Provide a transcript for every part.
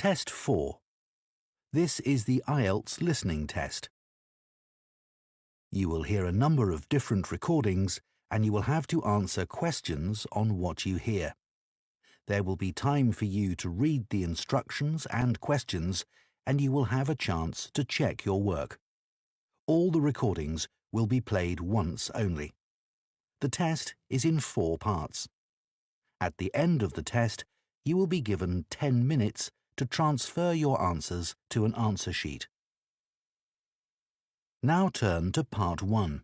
Test 4. This is the IELTS listening test. You will hear a number of different recordings and you will have to answer questions on what you hear. There will be time for you to read the instructions and questions, and you will have a chance to check your work. All the recordings will be played once only. The test is in 4 parts. At the end of the test, you will be given 10 minutes to transfer your answers to an answer sheet. Now turn to Part 1.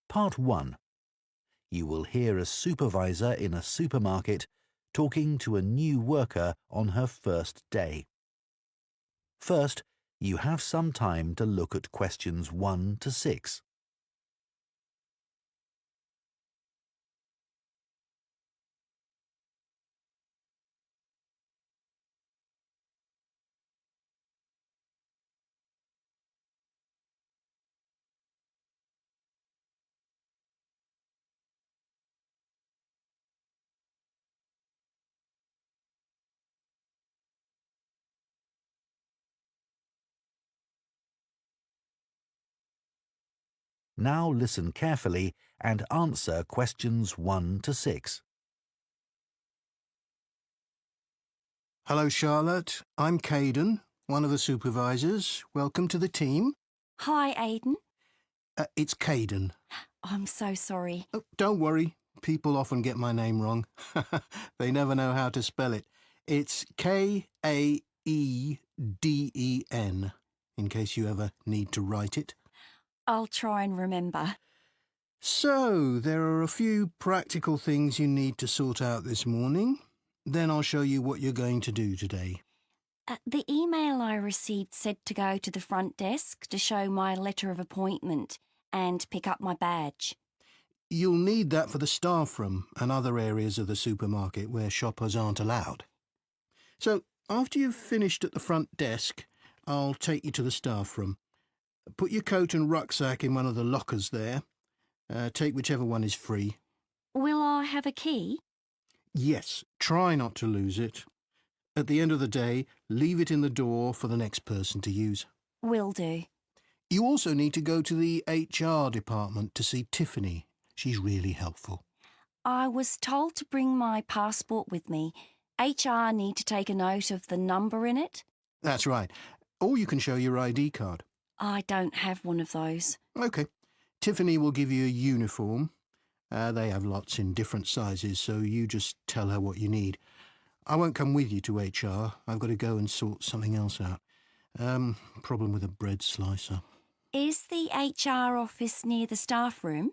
Part 1. You will hear a supervisor in a supermarket talking to a new worker on her first day. First, you have some time to look at questions 1 to 6. Now listen carefully and answer questions 1 to 6. Hello, Charlotte. I'm Caden, one of the supervisors. Welcome to the team. Hi, Aidan. It's Caden. I'm so sorry. Oh, don't worry. People often get my name wrong. They never know how to spell it. It's Kaeden, in case you ever need to write it. I'll try and remember. So, there are a few practical things you need to sort out this morning. Then I'll show you what you're going to do today. The email I received said to go to the front desk to show my letter of appointment and pick up my badge. You'll need that for the staff room and other areas of the supermarket where shoppers aren't allowed. So, after you've finished at the front desk, I'll take you to the staff room. Put your coat and rucksack in one of the lockers there. Take whichever one is free. Will I have a key? Yes, try not to lose it. At the end of the day, leave it in the door for the next person to use. Will do. You also need to go to the HR department to see Tiffany. She's really helpful. I was told to bring my passport with me. HR need to take a note of the number in it. That's right. Or you can show your ID card. I don't have one of those. OK. Tiffany will give you a uniform. They have lots in different sizes, so you just tell her what you need. I won't come with you to HR. I've got to go and sort something else out. Problem with a bread slicer. Is the HR office near the staff room?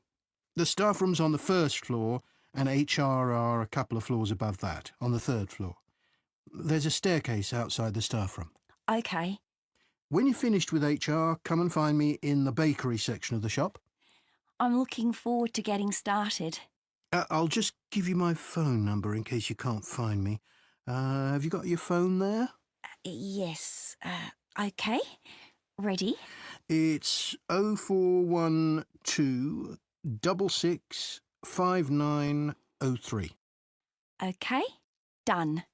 The staff room's on the 1st floor, and HR are a couple of floors above that, on the 3rd floor. There's a staircase outside the staff room. OK. When you're finished with HR, come and find me in the bakery section of the shop. I'm looking forward to getting started. I'll just give you my phone number in case you can't find me. Have you got your phone there? Yes. OK. Ready? It's 0412 66 5903. OK. Done.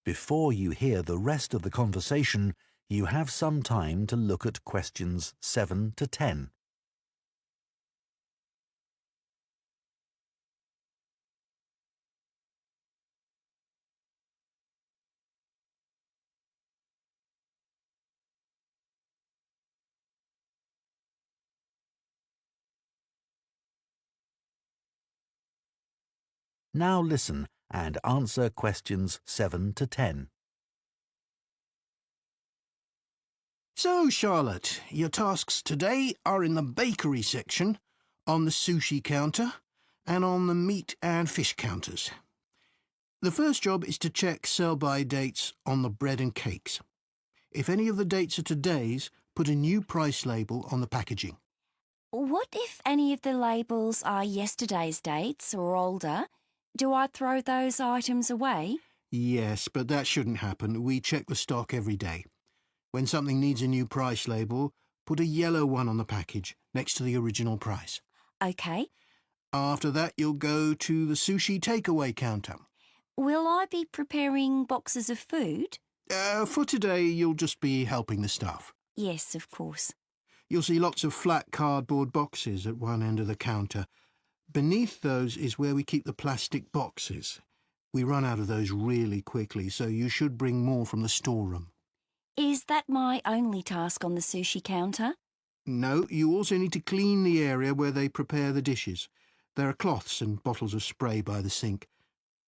Before you hear the rest of the conversation, you have some time to look at questions 7 to 10. Now listen and answer questions 7 to 10. So, Charlotte, your tasks today are in the bakery section, on the sushi counter, and on the meat and fish counters. The first job is to check sell-by dates on the bread and cakes. If any of the dates are today's, put a new price label on the packaging. What if any of the labels are yesterday's dates or older? Do I throw those items away? Yes, but that shouldn't happen. We check the stock every day. When something needs a new price label, put a yellow one on the package next to the original price. OK. After that, you'll go to the sushi takeaway counter. Will I be preparing boxes of food? For today, you'll just be helping the staff. Yes, of course. You'll see lots of flat cardboard boxes at one end of the counter. Beneath those is where we keep the plastic boxes. We run out of those really quickly, so you should bring more from the storeroom. Is that my only task on the sushi counter? No, you also need to clean the area where they prepare the dishes. There are cloths and bottles of spray by the sink.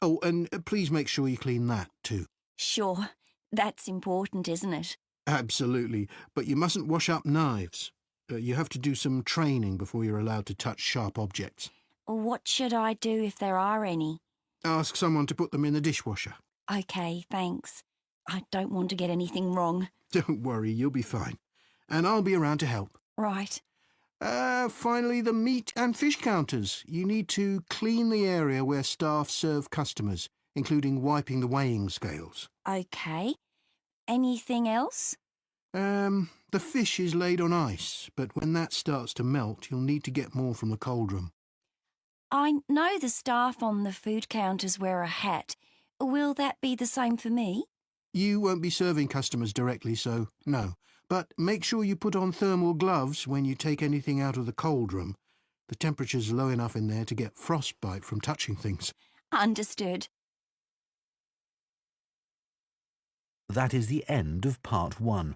Oh, and please make sure you clean that too. Sure. That's important, isn't it? Absolutely, but you mustn't wash up knives. You have to do some training before you're allowed to touch sharp objects. What should I do if there are any? Ask someone to put them in the dishwasher. OK, thanks. I don't want to get anything wrong. Don't worry, you'll be fine. And I'll be around to help. Right. Finally, the meat and fish counters. You need to clean the area where staff serve customers, including wiping the weighing scales. OK. Anything else? The fish is laid on ice, but when that starts to melt, you'll need to get more from the cold room. I know the staff on the food counters wear a hat. Will that be the same for me? You won't be serving customers directly, so no. But make sure you put on thermal gloves when you take anything out of the cold room. The temperature's low enough in there to get frostbite from touching things. Understood. That is the end of Part 1.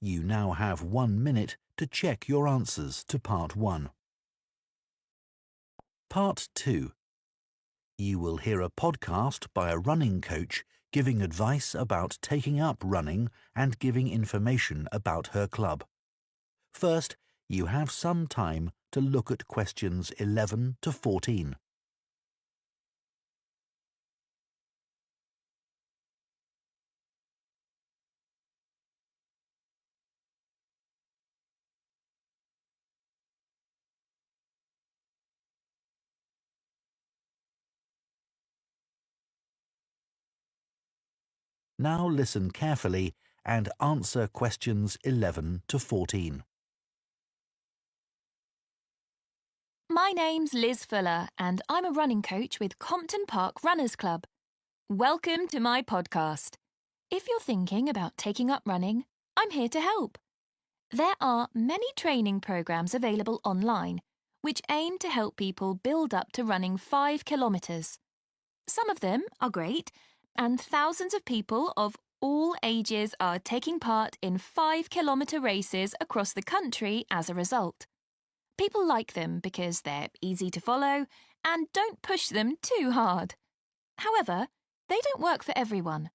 You now have 1 minute to check your answers to Part 1. Part 2. You will hear a podcast by a running coach giving advice about taking up running and giving information about her club. First, you have some time to look at questions 11 to 14. Now listen carefully and answer questions 11 to 14. My name's Liz Fuller and I'm a running coach with Compton Park Runners Club. Welcome to my podcast. If you're thinking about taking up running, I'm here to help. There are many training programs available online which aim to help people build up to running 5 kilometres. Some of them are great, and thousands of people of all ages are taking part in 5-kilometre races across the country as a result. People like them because they're easy to follow and don't push them too hard. However, they don't work for everyone,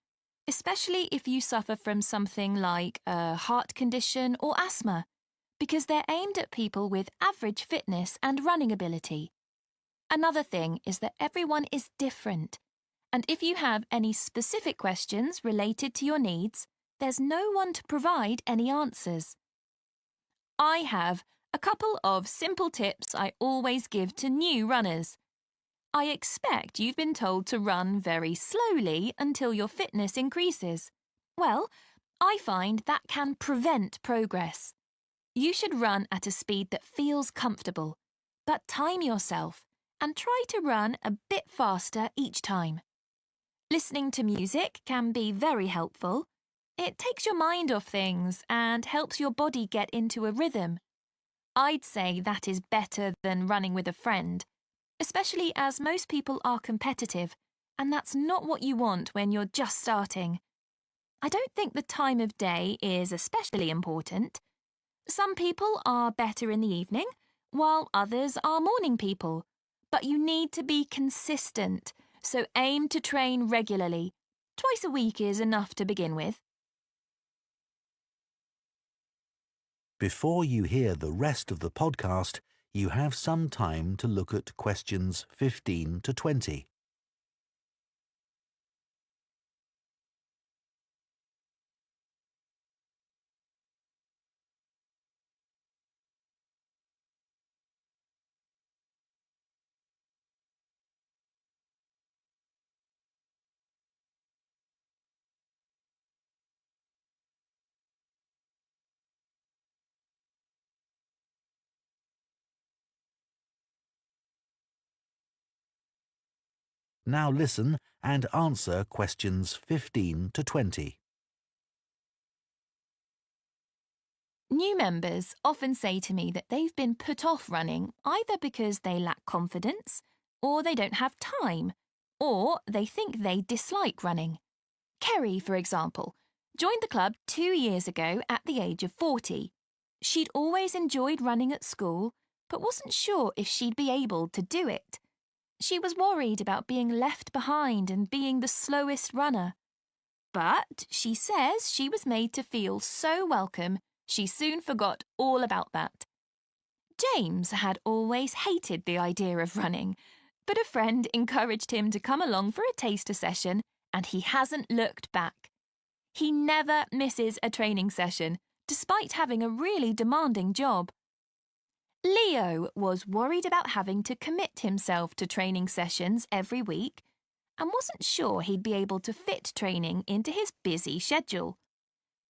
especially if you suffer from something like a heart condition or asthma, because they're aimed at people with average fitness and running ability. Another thing is that everyone is different. And if you have any specific questions related to your needs, there's no one to provide any answers. I have a couple of simple tips I always give to new runners. I expect you've been told to run very slowly until your fitness increases. Well, I find that can prevent progress. You should run at a speed that feels comfortable, but time yourself and try to run a bit faster each time. Listening to music can be very helpful. It takes your mind off things and helps your body get into a rhythm. I'd say that is better than running with a friend, especially as most people are competitive, and that's not what you want when you're just starting. I don't think the time of day is especially important. Some people are better in the evening, while others are morning people. But you need to be consistent. So aim to train regularly. Twice a week is enough to begin with. Before you hear the rest of the podcast, you have some time to look at questions 15 to 20. Now listen and answer questions 15 to 20. New members often say to me that they've been put off running either because they lack confidence, or they don't have time, or they think they dislike running. Kerry, for example, joined the club 2 years ago at the age of 40. She'd always enjoyed running at school, but wasn't sure if she'd be able to do it. She was worried about being left behind and being the slowest runner. But she says she was made to feel so welcome, she soon forgot all about that. James had always hated the idea of running, but a friend encouraged him to come along for a taster session, and he hasn't looked back. He never misses a training session, despite having a really demanding job. Leo was worried about having to commit himself to training sessions every week and wasn't sure he'd be able to fit training into his busy schedule.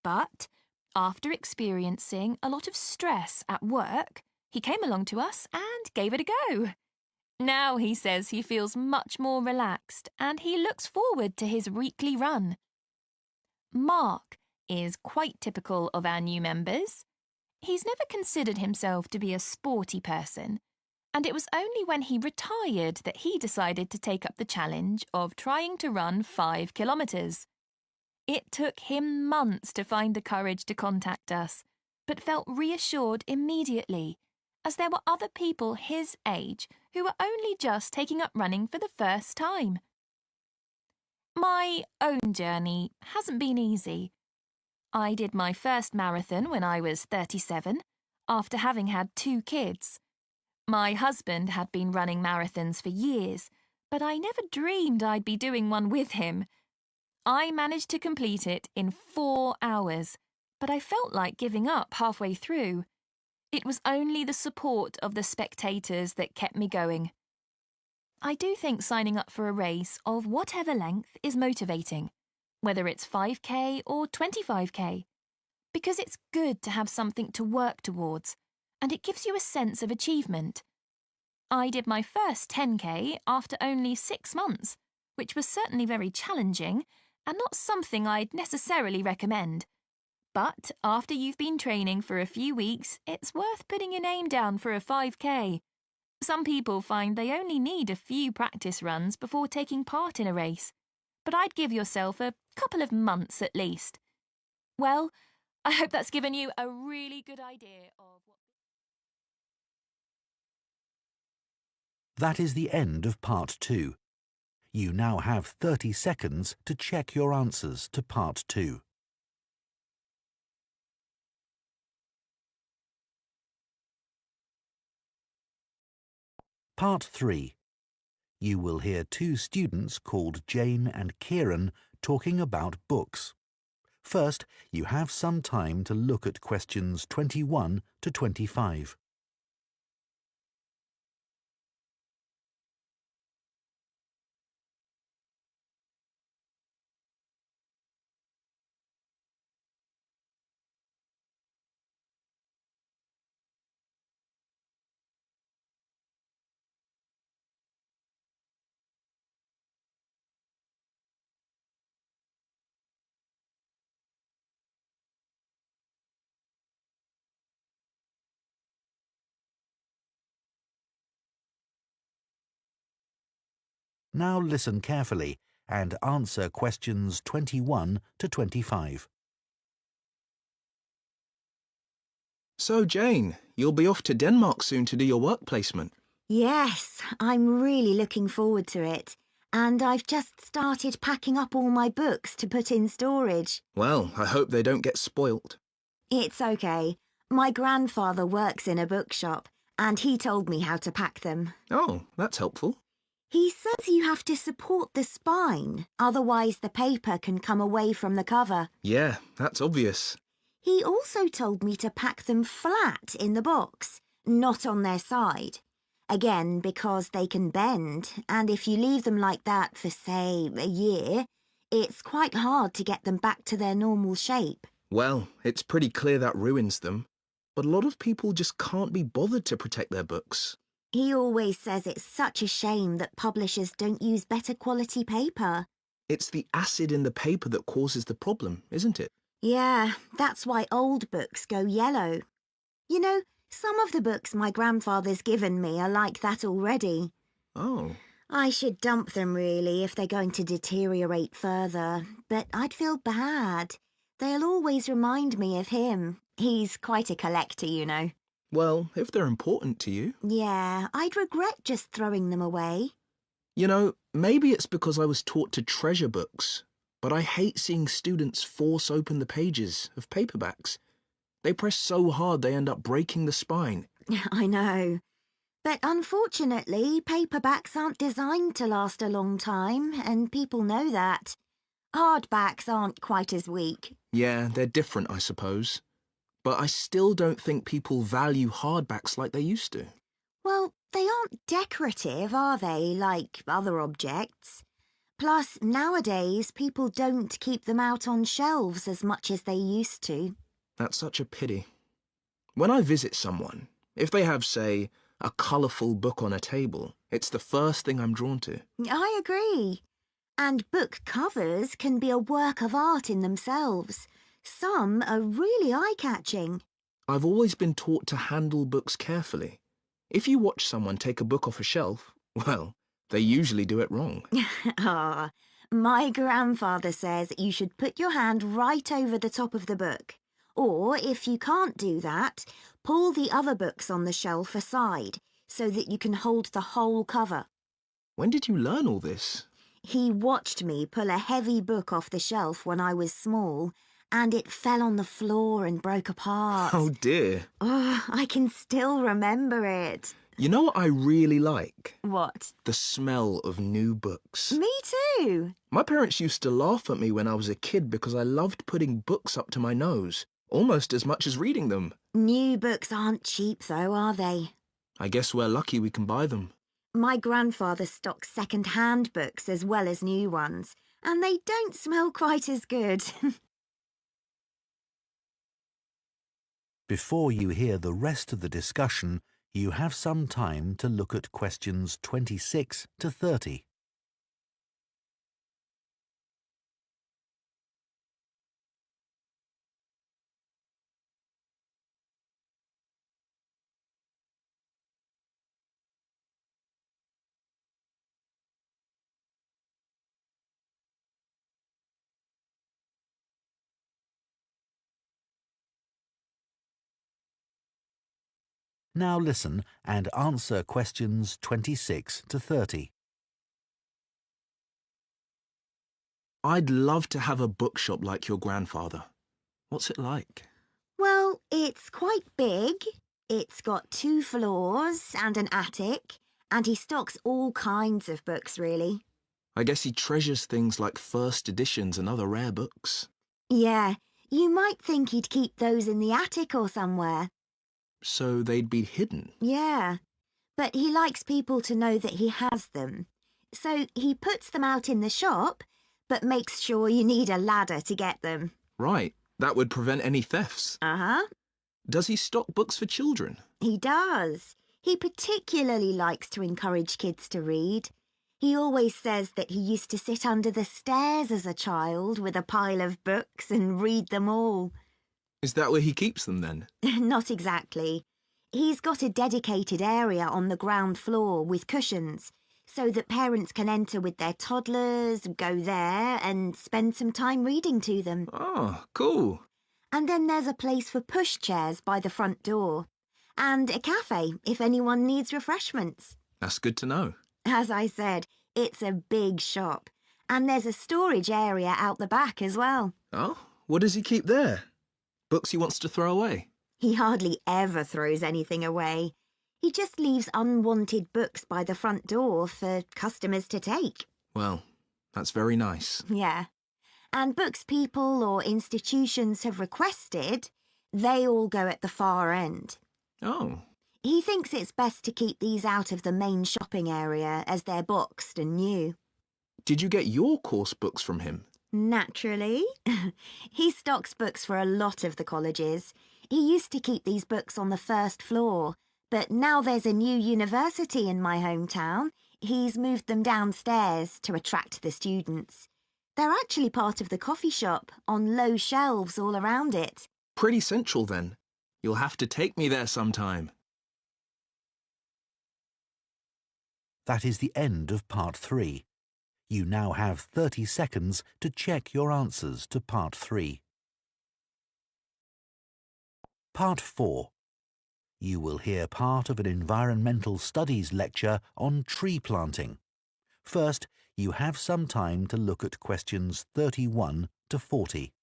But after experiencing a lot of stress at work, he came along to us and gave it a go. Now he says he feels much more relaxed and he looks forward to his weekly run. Mark is quite typical of our new members. He's never considered himself to be a sporty person, and it was only when he retired that he decided to take up the challenge of trying to run 5 kilometres. It took him months to find the courage to contact us, but felt reassured immediately, as there were other people his age who were only just taking up running for the first time. My own journey hasn't been easy. I did my first marathon when I was 37, after having had 2 kids. My husband had been running marathons for years, but I never dreamed I'd be doing one with him. I managed to complete it in 4 hours, but I felt like giving up halfway through. It was only the support of the spectators that kept me going. I do think signing up for a race of whatever length is motivating, whether it's 5k or 25k, because it's good to have something to work towards, and it gives you a sense of achievement. I did my first 10k after only 6 months, which was certainly very challenging and not something I'd necessarily recommend. But after you've been training for a few weeks, it's worth putting your name down for a 5k. Some people find they only need a few practice runs before taking part in a race, but I'd give yourself a couple of months at least. Well, I hope that's given you a really good idea of what... That is the end of Part 2. You now have 30 seconds to check your answers to Part 2. Part 3. You will hear 2 students called Jane and Kieran talking about books. First, you have some time to look at questions 21 to 25. Now listen carefully and answer questions 21 to 25. So, Jane, you'll be off to Denmark soon to do your work placement. Yes, I'm really looking forward to it. And I've just started packing up all my books to put in storage. Well, I hope they don't get spoilt. It's okay. My grandfather works in a bookshop, and he told me how to pack them. Oh, that's helpful. He says you have to support the spine, otherwise the paper can come away from the cover. Yeah, that's obvious. He also told me to pack them flat in the box, not on their side. Again, because they can bend, and if you leave them like that for, say, a year, it's quite hard to get them back to their normal shape. Well, it's pretty clear that ruins them. But a lot of people just can't be bothered to protect their books. He always says it's such a shame that publishers don't use better quality paper. It's the acid in the paper that causes the problem, isn't it? Yeah, that's why old books go yellow. You know, some of the books my grandfather's given me are like that already. Oh. I should dump them really if they're going to deteriorate further, but I'd feel bad. They'll always remind me of him. He's quite a collector, you know. Well, if they're important to you. Yeah, I'd regret just throwing them away. You know, maybe it's because I was taught to treasure books, but I hate seeing students force open the pages of paperbacks. They press so hard they end up breaking the spine. I know. But unfortunately, paperbacks aren't designed to last a long time, and people know that. Hardbacks aren't quite as weak. Yeah, they're different, I suppose. But I still don't think people value hardbacks like they used to. Well, they aren't decorative, are they, like other objects? Plus, nowadays, people don't keep them out on shelves as much as they used to. That's such a pity. When I visit someone, if they have, say, a colourful book on a table, it's the first thing I'm drawn to. I agree. And book covers can be a work of art in themselves. Some are really eye-catching. I've always been taught to handle books carefully. If you watch someone take a book off a shelf, well, they usually do it wrong. Ah, my grandfather says you should put your hand right over the top of the book. Or, if you can't do that, pull the other books on the shelf aside so that you can hold the whole cover. When did you learn all this? He watched me pull a heavy book off the shelf when I was small, and it fell on the floor and broke apart. Oh dear. Oh, I can still remember it. You know what I really like? What? The smell of new books. Me too. My parents used to laugh at me when I was a kid because I loved putting books up to my nose, almost as much as reading them. New books aren't cheap though, are they? I guess we're lucky we can buy them. My grandfather stocks second-hand books as well as new ones, and they don't smell quite as good. Before you hear the rest of the discussion, you have some time to look at questions 26 to 30. Now listen and answer questions 26 to 30. I'd love to have a bookshop like your grandfather. What's it like? Well, it's quite big. It's got 2 floors and an attic, and he stocks all kinds of books, really. I guess he treasures things like first editions and other rare books. Yeah, you might think he'd keep those in the attic or somewhere. So they'd be hidden. Yeah, but he likes people to know that he has them. So he puts them out in the shop, but makes sure you need a ladder to get them. Right, that would prevent any thefts. Uh-huh. Does he stock books for children? He does. He particularly likes to encourage kids to read. He always says that he used to sit under the stairs as a child with a pile of books and read them all. Is that where he keeps them then? Not exactly. He's got a dedicated area on the ground floor with cushions, so that parents can enter with their toddlers, go there and spend some time reading to them. Oh, cool. And then there's a place for pushchairs by the front door, and a cafe if anyone needs refreshments. That's good to know. As I said, it's a big shop, and there's a storage area out the back as well. Oh, what does he keep there? Books he wants to throw away? He hardly ever throws anything away. He just leaves unwanted books by the front door for customers to take. Well, that's very nice. Yeah. And books people or institutions have requested, they all go at the far end. Oh. He thinks it's best to keep these out of the main shopping area as they're boxed and new. Did you get your course books from him? Naturally. He stocks books for a lot of the colleges. He used to keep these books on the first floor, But now there's a new university in my hometown. He's moved them downstairs to attract the students. They're actually part of the coffee shop, on low shelves all around it. Pretty central then. You'll have to take me there sometime. That is the end of Part 3. You now have 30 seconds to check your answers to Part 3. Part 4. You will hear part of an environmental studies lecture on tree planting. First, you have some time to look at questions 31 to 40.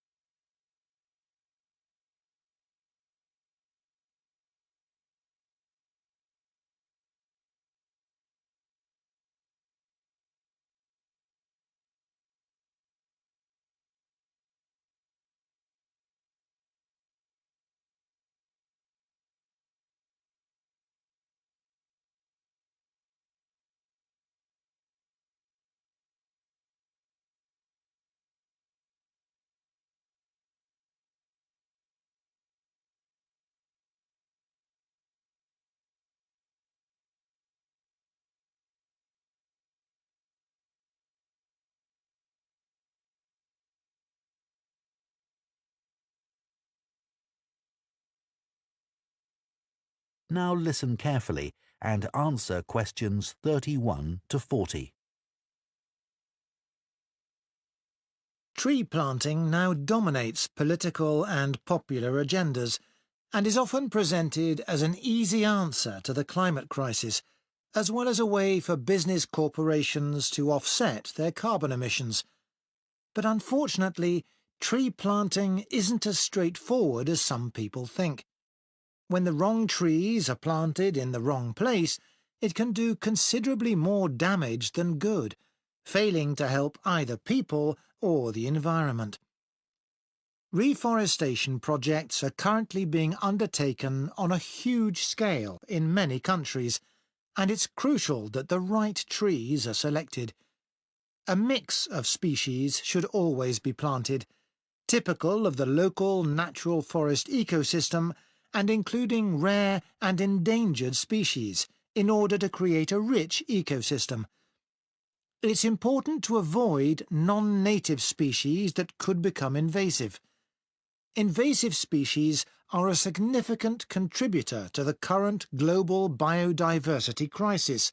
Now listen carefully and answer questions 31 to 40. Tree planting now dominates political and popular agendas and is often presented as an easy answer to the climate crisis, as well as a way for business corporations to offset their carbon emissions. But unfortunately, tree planting isn't as straightforward as some people think. When the wrong trees are planted in the wrong place, it can do considerably more damage than good, failing to help either people or the environment. Reforestation projects are currently being undertaken on a huge scale in many countries, and it's crucial that the right trees are selected. A mix of species should always be planted, typical of the local natural forest ecosystem and including rare and endangered species, in order to create a rich ecosystem. It's important to avoid non-native species that could become invasive. Invasive species are a significant contributor to the current global biodiversity crisis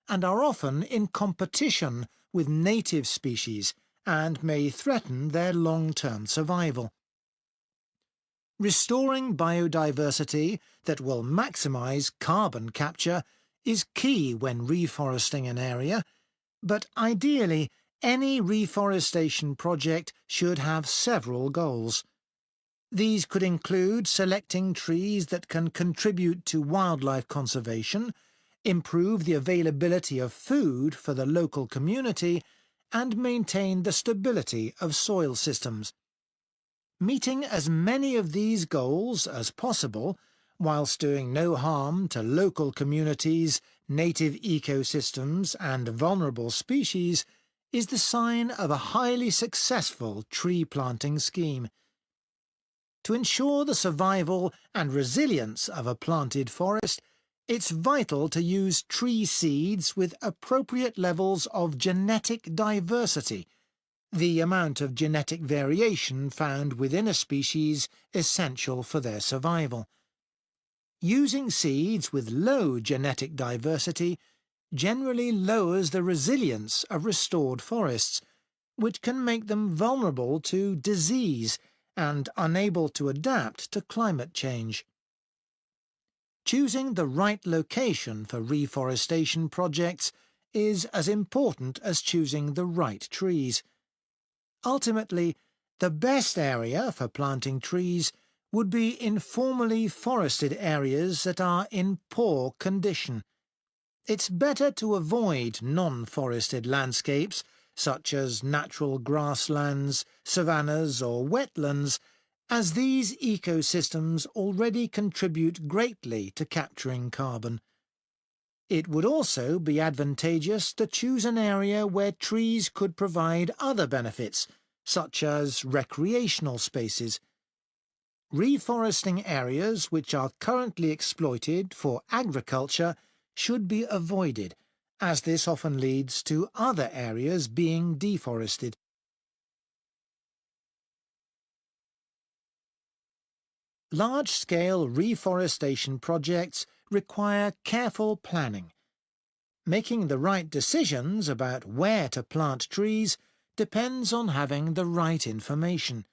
and are often in competition with native species and may threaten their long-term survival. Restoring biodiversity that will maximise carbon capture is key when reforesting an area, but ideally any reforestation project should have several goals. These could include selecting trees that can contribute to wildlife conservation, improve the availability of food for the local community, and maintain the stability of soil systems. Meeting as many of these goals as possible, whilst doing no harm to local communities, native ecosystems and vulnerable species, is the sign of a highly successful tree planting scheme. To ensure the survival and resilience of a planted forest, it's vital to use tree seeds with appropriate levels of genetic diversity, the amount of genetic variation found within a species essential for their survival. Using seeds with low genetic diversity generally lowers the resilience of restored forests, which can make them vulnerable to disease and unable to adapt to climate change. Choosing the right location for reforestation projects is as important as choosing the right trees. Ultimately, the best area for planting trees would be informally forested areas that are in poor condition. It's better to avoid non-forested landscapes, such as natural grasslands, savannas or wetlands, as these ecosystems already contribute greatly to capturing carbon. It would also be advantageous to choose an area where trees could provide other benefits, such as recreational spaces. Reforesting areas which are currently exploited for agriculture should be avoided, as this often leads to other areas being deforested. Large-scale reforestation projects require careful planning. Making the right decisions about where to plant trees depends on having the right information.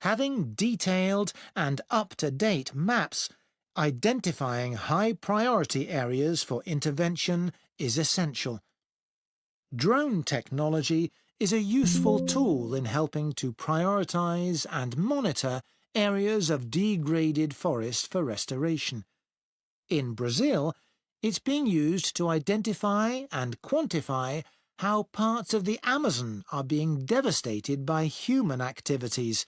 Having detailed and up-to-date maps identifying high-priority areas for intervention is essential. Drone technology is a useful tool in helping to prioritise and monitor areas of degraded forest for restoration. In Brazil, it's being used to identify and quantify how parts of the Amazon are being devastated by human activities,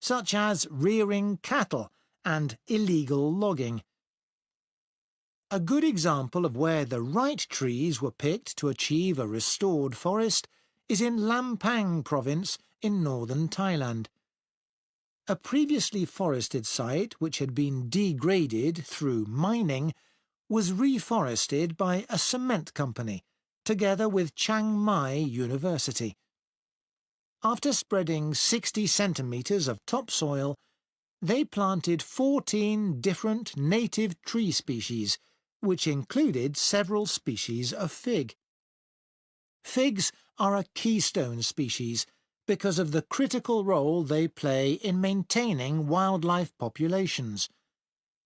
such as rearing cattle and illegal logging. A good example of where the right trees were picked to achieve a restored forest is in Lampang province in northern Thailand. A previously forested site which had been degraded through mining was reforested by a cement company, together with Chiang Mai University. After spreading 60 centimetres of topsoil, they planted 14 different native tree species, which included several species of fig. Figs are a keystone species because of the critical role they play in maintaining wildlife populations.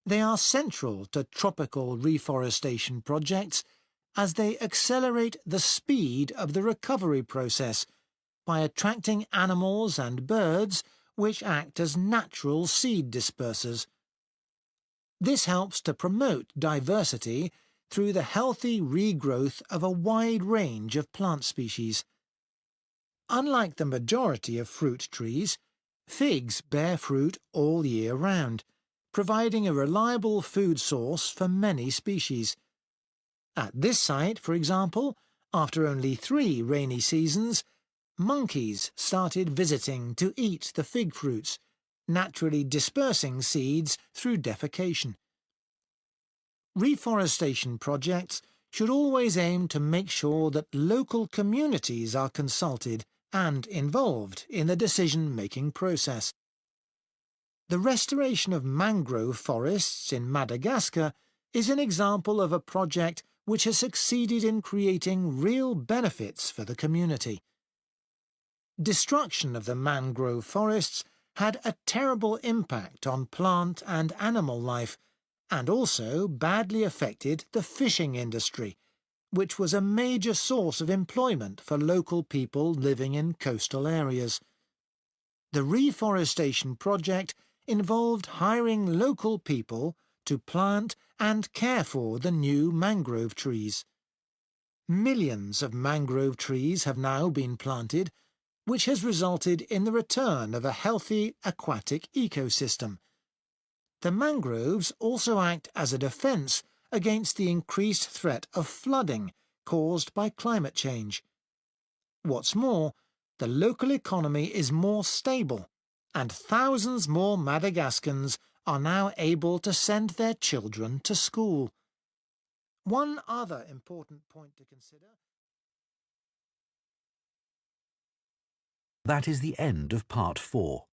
They are central to tropical reforestation projects as they accelerate the speed of the recovery process by attracting animals and birds which act as natural seed dispersers. This helps to promote diversity through the healthy regrowth of a wide range of plant species. Unlike the majority of fruit trees, figs bear fruit all year round, providing a reliable food source for many species. At this site, for example, after only 3 rainy seasons, monkeys started visiting to eat the fig fruits, naturally dispersing seeds through defecation. Reforestation projects should always aim to make sure that local communities are consulted and involved in the decision-making process. The restoration of mangrove forests in Madagascar is an example of a project which has succeeded in creating real benefits for the community. Destruction of the mangrove forests had a terrible impact on plant and animal life, and also badly affected the fishing industry, which was a major source of employment for local people living in coastal areas. The reforestation project involved hiring local people to plant and care for the new mangrove trees. Millions of mangrove trees have now been planted, which has resulted in the return of a healthy aquatic ecosystem. The mangroves also act as a defence against the increased threat of flooding caused by climate change. What's more, the local economy is more stable, and thousands more Madagascans are now able to send their children to school. One other important point to consider. That is the end of part 4.